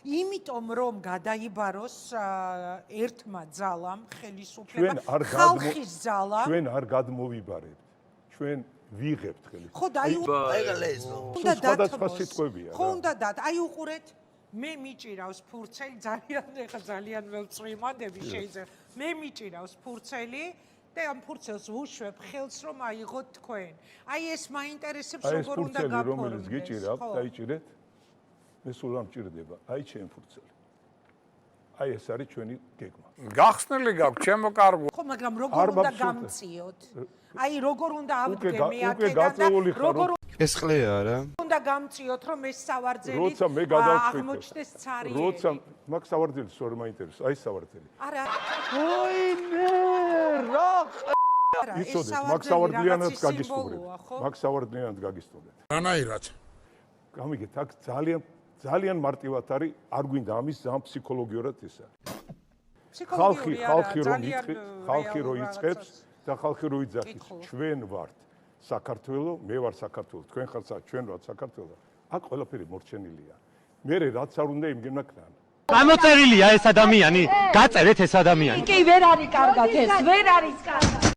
იმიტომ რომ გადაიბაროს ერთმა ძალამ ხელისუფლება ხალხის ძალამ ჩვენ არ გადმოვიბარებთ ჩვენ ვიღებთ ხელისუფლებას ხო და აი უნდა სხვადასხვა სიტყვებია ხო უნდა აი უყურეთ მე მიჭირავს ფურცელი ძალიან ველწვიმანდები შეიძლება მე მიჭირავს ფურცელი და ამ ფურცელს ვუშვებ ხელს რომ აიღოთ თქვენ აი ეს მაინტერესებს როგორ უნდა გაფორმდეს რომელიც გიჭირავთ დაიჭირეთ მე სულ არ მჭირდება აი ჩემ ფურცელი აი ეს არის ჩვენი გეგმა გახსნილი გაქვს ჩემო კარგო ხო მაგრამ როგორ უნდა გამწიოთ აი როგორ უნდა ავდგე მე აქედან და როგორ ეს ყლეა რა უნდა გამწიოთ რომ ეს სავარძელი როცა მე გადავწყვიტე აღმოჩნდეს цаრი როცა მაგ სავარძელი სწორ მაინტერესებს აი სავარძელი არა ოინე რა იცოდეთ მაგ სავარძლიანად გაგისტუმრეთ მაგ სავარძლიანად გაგისტუმრეთ რანაირად გამიგეთ აქ ძალიან მარტივად არის არ გვინდა ამის ძალიან ფსიქოლოგიურად ეს არის ხალხი რო იწყებს და ხალხი რო იძახის ჩვენ ვართ საქართველო მე ვარ საქართველო თქვენ ხართ ჩვენ ვართ საქართველო აქ ყველაფერი მორჩენილია მე რაც არ უნდა იმგენა ქნან გამოწერილია ეს ადამიანი გაწერეთ ეს ადამიანი კი ვერ არის კარგად ეს ვერ არის კარგად